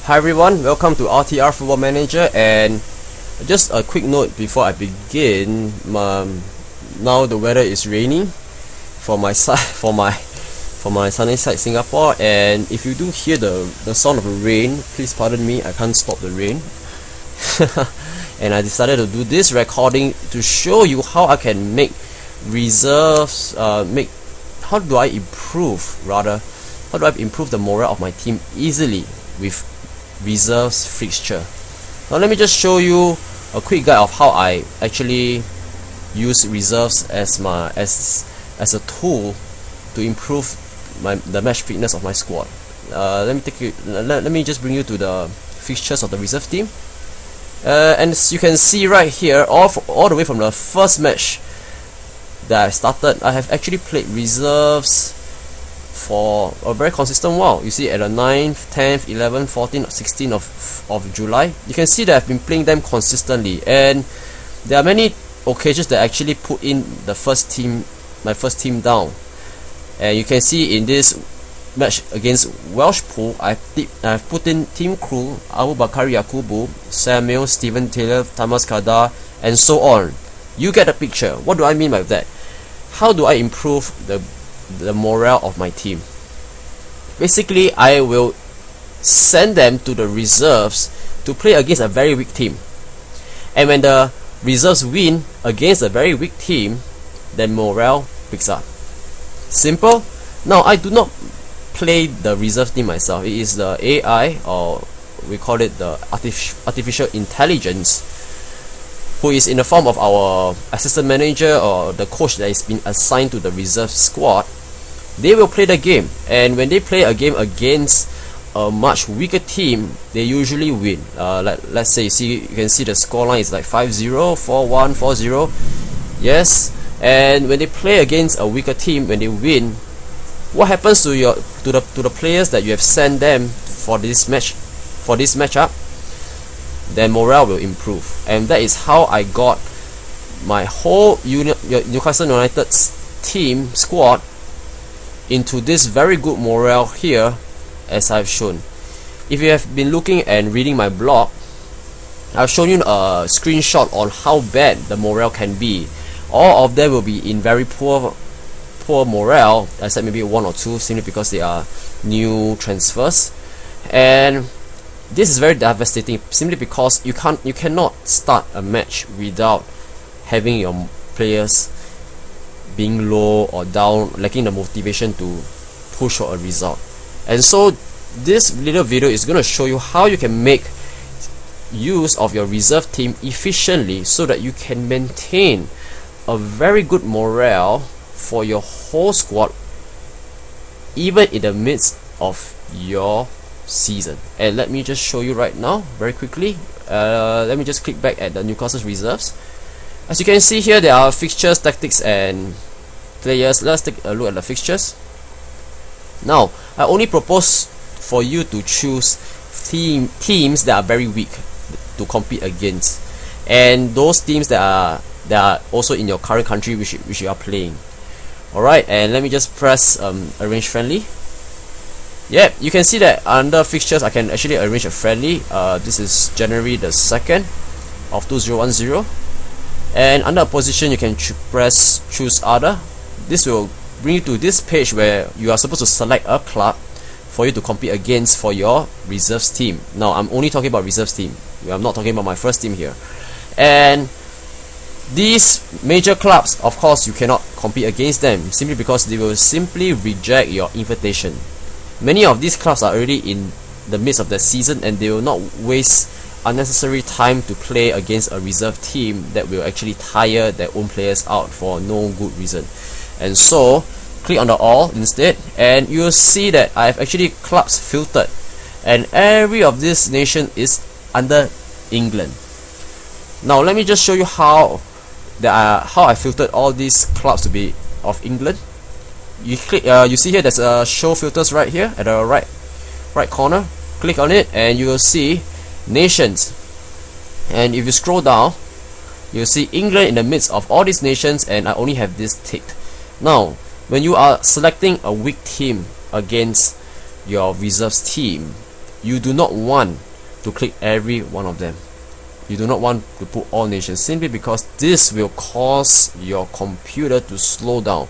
Hi everyone, welcome to RTR Football Manager, and just a quick note before I begin. Now the weather is raining for my side, for my sunny side Singapore, and if you do hear the sound of the rain, please pardon me, I can't stop the rain. And I decided to do this recording to show you how I can make reserves, how do I improve the morale of my team easily with reserves fixture. Now let me just show you a quick guide of how I actually use reserves as a tool to improve the match fitness of my squad. Let me just bring you to the fixtures of the reserve team, and as you can see right here, all the way from the first match that I started, I have actually played reserves for a very consistent while. You see, at the 9th, 10th, 11th, 14th, 16th of July, you can see that I've been playing them consistently, and there are many occasions that I actually put in my first team down. And you can see in this match against Welsh Pool, I've put in Team Crew, Abu Bakari Yakubu, Samuel, Steven Taylor, Thomas Kadar, and so on. You get the picture. What do I mean by that? How do I improve the morale of my team? Basically, I will send them to the reserves to play against a very weak team, and when the reserves win against a very weak team, then morale picks up. Simple. Now, I do not play the reserve team myself. It is the AI, or we call it the artificial intelligence, who is in the form of our assistant manager or the coach that has been assigned to the reserve squad. They will play the game, and when they play a game against a much weaker team, they usually win. Let's say you can see the scoreline is like 5-0, 4-1, 4-0. Yes, and when they play against a weaker team, when they win, what happens to the players that you have sent them for this matchup? Then morale will improve, and that is how I got my whole Newcastle United's team squad into this very good morale here, as I've shown. If you have been looking and reading my blog, I've shown you a screenshot on how bad the morale can be. All of them will be in very poor morale, except maybe one or two, simply because they are new transfers. And this is very devastating, simply because you cannot start a match without having your players being low or down, lacking the motivation to push for a result. And so this little video is going to show you how you can make use of your reserve team efficiently, so that you can maintain a very good morale for your whole squad, even in the midst of your season. And let me just show you right now very quickly. Let me just click back at the Newcastle's reserves. As you can see here, there are fixtures, tactics, and players. Let's take a look at the fixtures. Now, I only propose for you to choose teams that are very weak to compete against, and those teams that are also in your current country which you are playing. Alright, and let me just press arrange friendly. Yep, you can see that under fixtures I can actually arrange a friendly. This is January the 2nd of 2010, and under position you can press choose other. This will bring you to this page where you are supposed to select a club for you to compete against for your reserves team. Now, I'm only talking about reserves team. I'm not talking about my first team here. And these major clubs, of course, you cannot compete against them, simply because they will simply reject your invitation. Many of these clubs are already in the midst of the season, and they will not waste unnecessary time to play against a reserve team that will actually tire their own players out for no good reason. And so, click on the all instead, and you will see that I have actually clubs filtered, and every of this nation is under England. Now, let me just show you how I filtered all these clubs to be of England. You click, you see here there's a show filters right here at the right corner. Click on it, and you will see nations. And if you scroll down, you'll see England in the midst of all these nations, and I only have this ticked. Now, when you are selecting a weak team against your reserves team, you do not want to click every one of them. You do not want to put all nations, simply because this will cause your computer to slow down.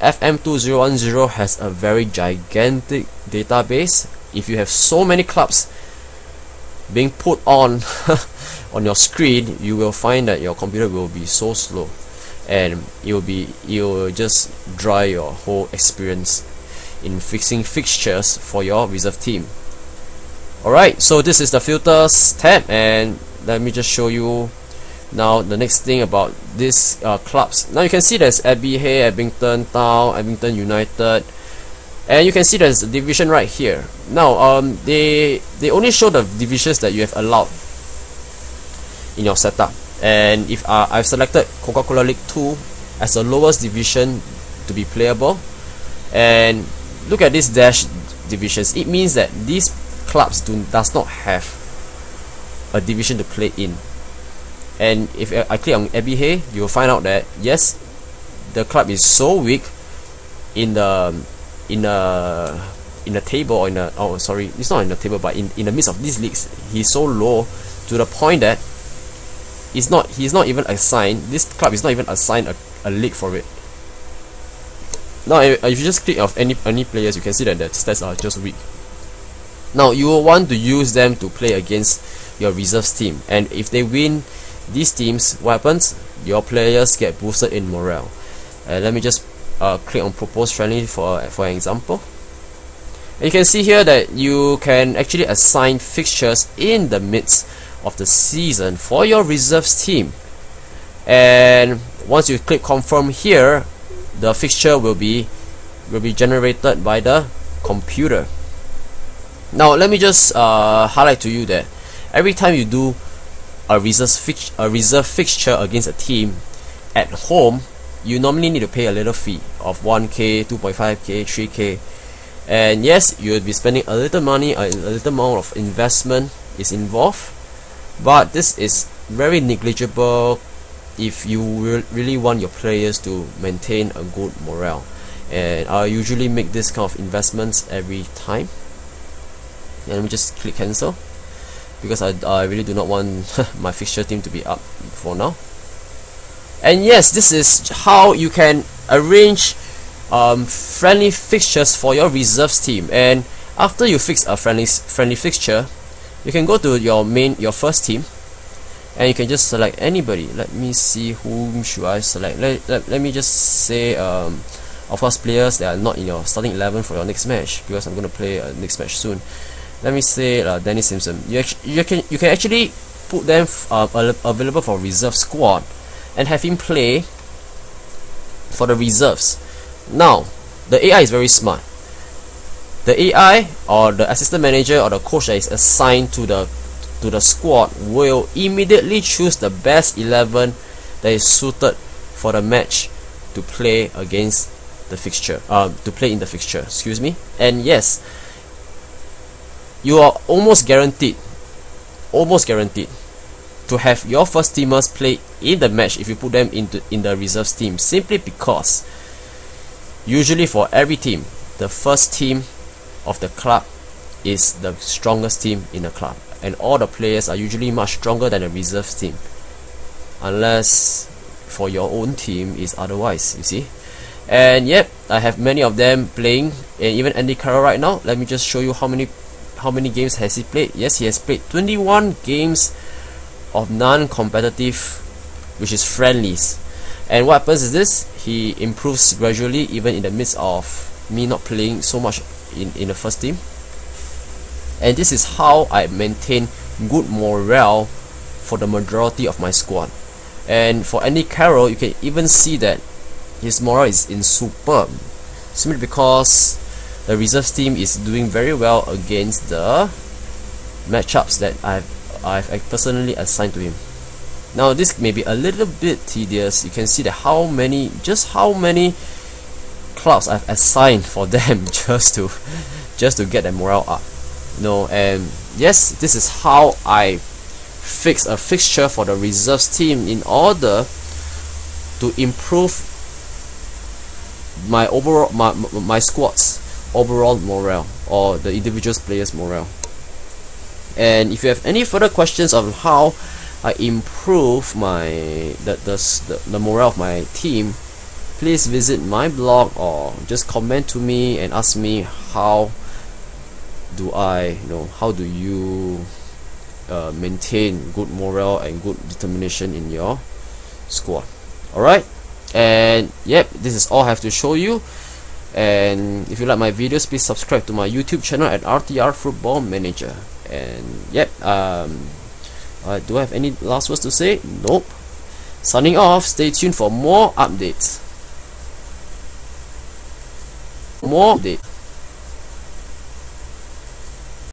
FM2010 has a very gigantic database. If you have so many clubs being put on on your screen, you will find that your computer will be so slow, and it will just dry your whole experience in fixing fixtures for your reserve team. Alright, so this is the filters tab, and let me just show you now the next thing about these clubs. Now you can see there's Abbey Hay, Abington Town, Abington United, and you can see there's a division right here. Now they only show the divisions that you have allowed in your setup, and if I've selected Coca-Cola League 2 as the lowest division to be playable, and look at these dash divisions, it means that these clubs does not have a division to play in. And if I click on Abbey Hay, you will find out that yes, the club is so weak in the table, or it's not in the table, but in the midst of these leagues, he's so low to the point that he's not even assigned, this club is not even assigned a league for it. Now if you just click off any players, you can see that the stats are just weak. Now you will want to use them to play against your reserves team, and if they win these teams, what happens? Your players get boosted in morale. Let me just click on propose friendly for example, and you can see here that you can actually assign fixtures in the midst of the season for your reserves team, and once you click confirm here, the fixture will be generated by the computer. Now let me just highlight to you that every time you do a reserve fixture against a team at home, you normally need to pay a little fee of 1k, 2.5k, 3k, and yes, you will be spending a little money, a little amount of investment is involved, but this is very negligible if you really want your players to maintain a good morale. And I usually make this kind of investments every time. And let me just click cancel, because I really do not want my fixture team to be up for now. And yes, this is how you can arrange friendly fixtures for your reserves team. And after you fix a friendly fixture, you can go to your first team, and you can just select anybody. Let me see, whom should I select? Let me just say of course players that are not in your starting 11 for your next match, because I'm going to play a next match soon. Let me say Danny Simpson. You can actually put them available for reserve squad and have him play for the reserves. Now the AI is very smart. The AI or the assistant manager or the coach that is assigned to the squad will immediately choose the best 11 that is suited for the match to play against the fixture, to play in the fixture, excuse me. And yes, you are almost guaranteed to have your first teamers play in the match if you put them in the reserves team, simply because usually for every team, the first team of the club is the strongest team in the club, and all the players are usually much stronger than the reserves team, unless for your own team is otherwise, you see. And yep, I have many of them playing, and even Andy Carroll right now. Let me just show you how many games has he played. Yes, he has played 21 games of non-competitive, which is friendlies. And what happens is this: he improves gradually, even in the midst of me not playing so much in the first team. And this is how I maintain good morale for the majority of my squad. And for Andy Carroll, you can even see that his morale is in superb, simply because the reserves team is doing very well against the matchups that I've personally assigned to him. Now this may be a little bit tedious. You can see that how many clubs I've assigned for them just to get their morale up. And yes, this is how I fix a fixture for the reserves team in order to improve my overall my squad's overall morale, or the individual players' morale. And if you have any further questions on how I improve the morale of my team, please visit my blog or just comment to me and ask me how do you maintain good morale and good determination in your squad. Alright, and yep, this is all I have to show you. And if you like my videos, please subscribe to my YouTube channel at RTR Football Manager. And yep, do I have any last words to say? Nope. Signing off. Stay tuned for more updates.